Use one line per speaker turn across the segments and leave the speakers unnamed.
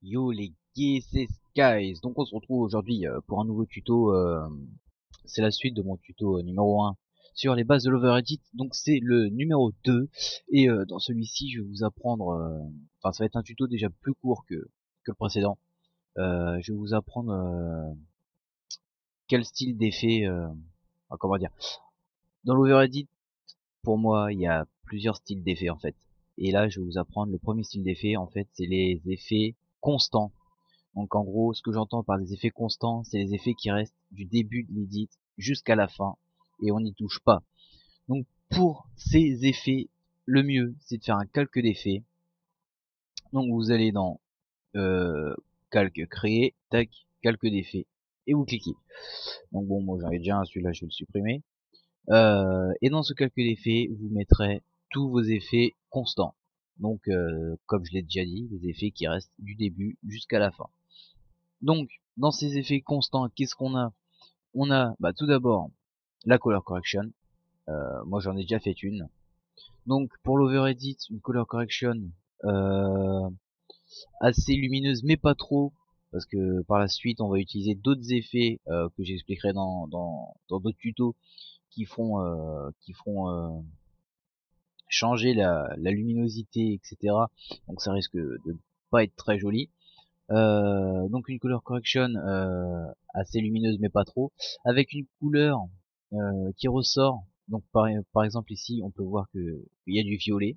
Yo les gays, c'est Skies. Donc on se retrouve aujourd'hui pour un nouveau tuto. C'est la suite de mon tuto numéro 1 sur les bases de l'overedit. Donc c'est le numéro 2. Et dans celui-ci je vais vous apprendre, enfin ça va être un tuto déjà plus court que le précédent. Je vais vous apprendre quel style d'effet, comment dire. Dans l'overedit, pour moi il y a plusieurs styles d'effets en fait. Et là je vais vous apprendre le premier style d'effet en fait, c'est les effets constants. Donc en gros, ce que j'entends par des effets constants, c'est les effets qui restent du début de l'édit jusqu'à la fin et on n'y touche pas. Donc pour ces effets, le mieux c'est de faire un calque d'effets. Donc vous allez dans calque créer, tac, calque d'effets et vous cliquez. Donc bon, moi j'en ai déjà un, celui-là je vais le supprimer. Et dans ce calque d'effets, vous mettrez tous vos effets constants. Donc comme je l'ai déjà dit, les effets qui restent du début jusqu'à la fin. Donc, dans ces effets constants, qu'est-ce qu'on a? On a tout d'abord la color correction. Moi j'en ai déjà fait une. Donc pour l'overedit, une color correction euh, assez lumineuse mais pas trop. Parce que par la suite on va utiliser d'autres effets que j'expliquerai dans d'autres tutos qui feront changer la luminosité, etc. Donc ça risque de pas être très joli. Donc une color correction assez lumineuse mais pas trop, avec une couleur qui ressort. Donc par exemple ici on peut voir que il y a du violet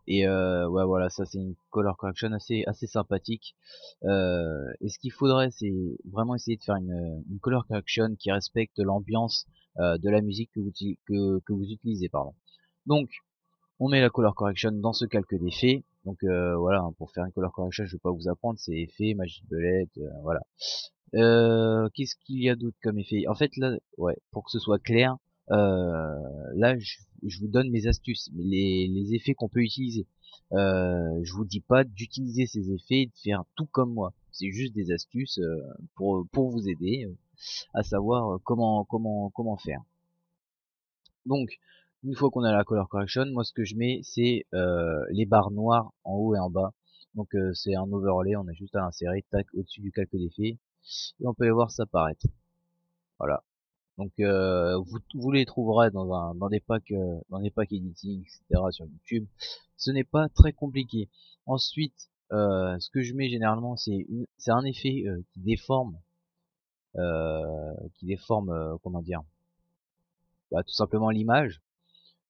et ouais voilà, ça c'est une color correction assez sympathique. Et ce qu'il faudrait c'est vraiment essayer de faire une color correction qui respecte l'ambiance de la musique que vous utilisez, pardon. Donc on met la color correction dans ce calque d'effet. Donc voilà, hein, pour faire une color correction, je vais pas vous apprendre, c'est effet, magie de belette, voilà. Qu'est-ce qu'il y a d'autre comme effet? En fait là, ouais, pour que ce soit clair, là je vous donne mes astuces, les effets qu'on peut utiliser. Je vous dis pas d'utiliser ces effets et de faire tout comme moi. C'est juste des astuces pour vous aider à savoir comment faire. Donc, une fois qu'on a la color correction, moi ce que je mets c'est les barres noires en haut et en bas. Donc c'est un overlay, on a juste à l'insérer, tac, au-dessus du calque d'effet, et on peut les voir s'apparaître. Voilà. Donc vous les trouverez dans des packs editing, etc. sur YouTube. Ce n'est pas très compliqué. Ensuite, ce que je mets généralement c'est un effet qui déforme comment dire, tout simplement l'image.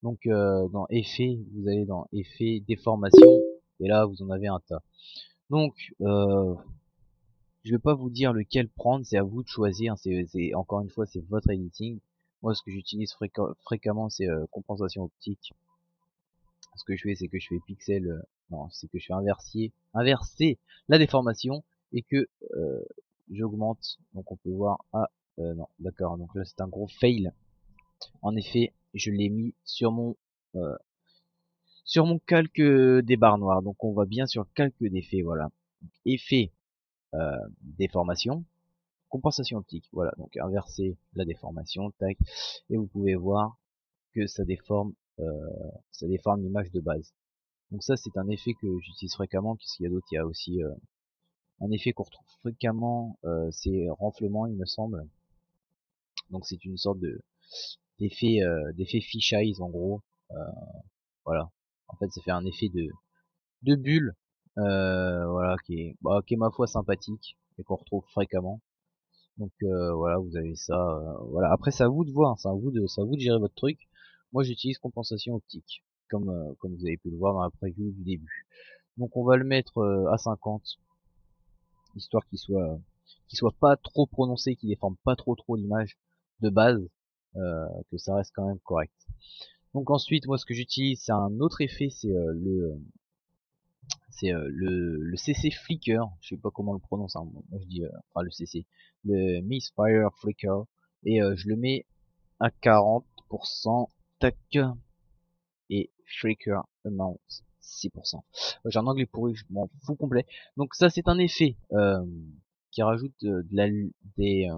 Donc dans effet, vous allez dans effet déformation et là vous en avez un tas. Donc je vais pas vous dire lequel prendre, c'est à vous de choisir. Encore une fois c'est votre editing. Moi ce que j'utilise fréquemment c'est compensation optique. Ce que je fais c'est que je fais pixel, non c'est que je fais inverser la déformation et que j'augmente. Donc on peut voir non d'accord, donc là c'est un gros fail. En effet je l'ai mis euh, sur mon calque des barres noires. Donc on va bien sur calque d'effet, voilà. Effet déformation, compensation optique, voilà. Donc inverser la déformation, tac, et vous pouvez voir que ça déforme l'image de base. Donc ça c'est un effet que j'utilise fréquemment, puisqu'il y a d'autres, il y a aussi un effet qu'on retrouve fréquemment, c'est renflement il me semble. Donc c'est une sorte d'effet fisheye en gros, euh, voilà. En fait ça fait un effet de bulles, voilà, qui est ma foi sympathique et qu'on retrouve fréquemment. Donc voilà, vous avez ça, voilà. Après c'est à vous de voir, hein, c'est à vous de gérer votre truc. Moi j'utilise compensation optique, comme vous avez pu le voir dans la preview du début. Donc on va le mettre à 50, histoire qu'il soit qui soit pas trop prononcé, qui déforme pas trop l'image de base, que ça reste quand même correct. Donc ensuite, moi ce que j'utilise, c'est un autre effet, c'est le CC Flicker, je sais pas comment on le prononce, hein. Moi je dis enfin le CC, le Misfire Flicker, et je le mets à 40%, tac, et Flicker Amount 6%. J'ai un anglais pourri, je m'en fous complet. Donc ça c'est un effet qui rajoute des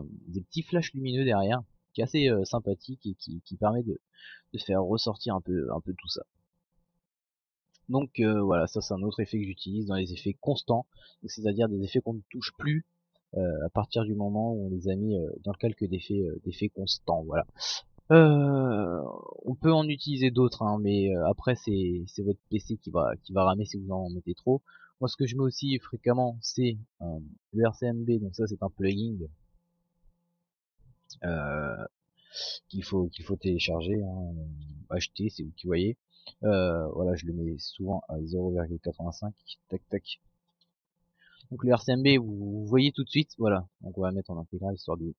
petits flashs lumineux derrière, qui est assez sympathique et qui permet de faire ressortir un peu tout ça. Donc voilà, ça c'est un autre effet que j'utilise dans les effets constants, c'est-à-dire des effets qu'on ne touche plus à partir du moment où on les a mis dans le calque d'effets constants. Voilà. On peut en utiliser d'autres, hein, mais après c'est votre PC qui va ramer si vous en mettez trop. Moi ce que je mets aussi fréquemment c'est le RCMB, donc ça c'est un plugin euh, qu'il faut télécharger, hein, acheter, c'est vous qui voyez. Voilà, je le mets souvent à 0,85, tac tac. Donc le RCMB, vous voyez tout de suite, voilà. Donc on va mettre en intégral histoire de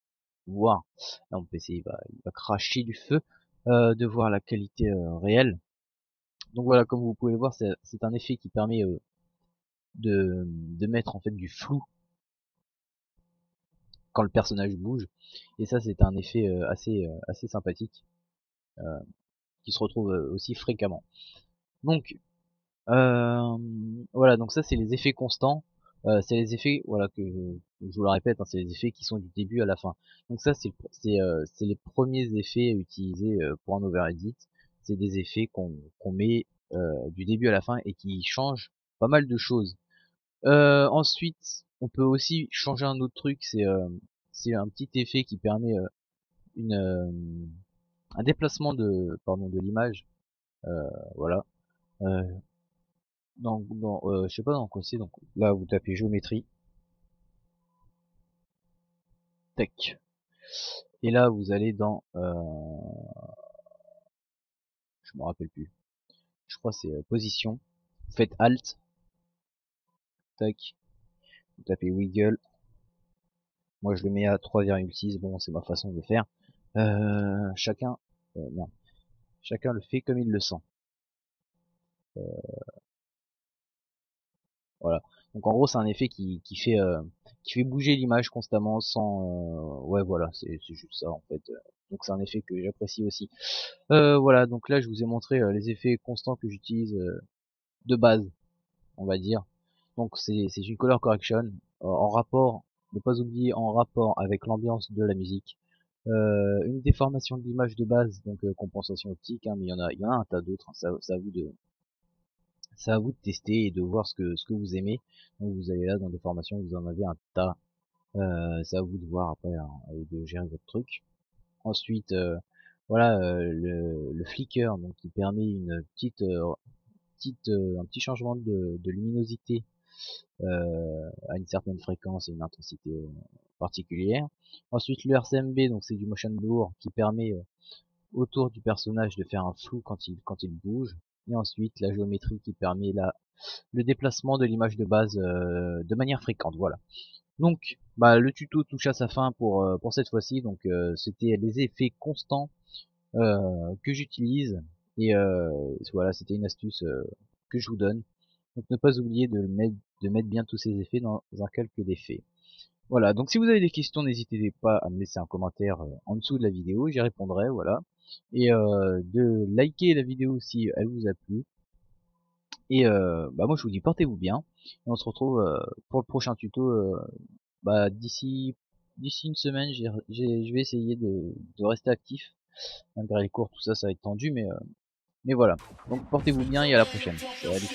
voir. Là mon PC il va cracher du feu, de voir la qualité réelle. Donc voilà, comme vous pouvez le voir, c'est un effet qui permet de mettre en fait du flou quand le personnage bouge. Et ça c'est un effet assez sympathique, qui se retrouve aussi fréquemment. Donc voilà, donc ça c'est les effets constants. C'est les effets, voilà, je vous le répète, hein, c'est les effets qui sont du début à la fin. Donc ça c'est les premiers effets utilisés pour un overedit. C'est des effets qu'on met du début à la fin et qui changent pas mal de choses. Ensuite, on peut aussi changer un autre truc, c'est un petit effet qui permet une un déplacement de l'image. Voilà. Euh, je sais pas dans quoi c'est, donc là vous tapez géométrie, tac, et là vous allez dans, je me rappelle plus, je crois c'est position, vous faites alt, tac, vous tapez wiggle, moi je le mets à 3,6, bon c'est ma façon de le faire, chacun, merde, chacun le fait comme il le sent, voilà. Donc en gros c'est un effet qui fait bouger l'image constamment sans, ouais voilà, c'est juste ça en fait. Donc c'est un effet que j'apprécie aussi. Voilà, donc là je vous ai montré les effets constants que j'utilise de base, on va dire. Donc c'est une color correction en rapport, ne pas oublier, en rapport avec l'ambiance de la musique. Une déformation de l'image de base, donc compensation optique, hein, mais il y en a un tas d'autres, hein, c'est à vous de tester et de voir ce que vous aimez. Donc vous allez là dans des formations, vous en avez un tas. C'est à vous de voir après, hein, et de gérer votre truc. Ensuite, voilà, le flicker, donc qui permet un petit changement de luminosité à une certaine fréquence et une intensité particulière. Ensuite, le RCMB, donc c'est du motion blur qui permet autour du personnage de faire un flou quand il bouge. Et ensuite, la géométrie qui permet le déplacement de l'image de base de manière fréquente. Voilà. Donc, bah, le tuto touche à sa fin pour cette fois-ci. Donc, c'était les effets constants que j'utilise. Et voilà, c'était une astuce que je vous donne. Donc, ne pas oublier de mettre bien tous ces effets dans un calque d'effets. Voilà, donc si vous avez des questions, n'hésitez pas à me laisser un commentaire en dessous de la vidéo, j'y répondrai, voilà. Et de liker la vidéo si elle vous a plu. Et bah moi je vous dis portez-vous bien. Et on se retrouve pour le prochain tuto bah d'ici une semaine. Je vais essayer de rester actif. Malgré les cours, tout ça, ça va être tendu, mais voilà. Donc portez-vous bien et à la prochaine. Salut.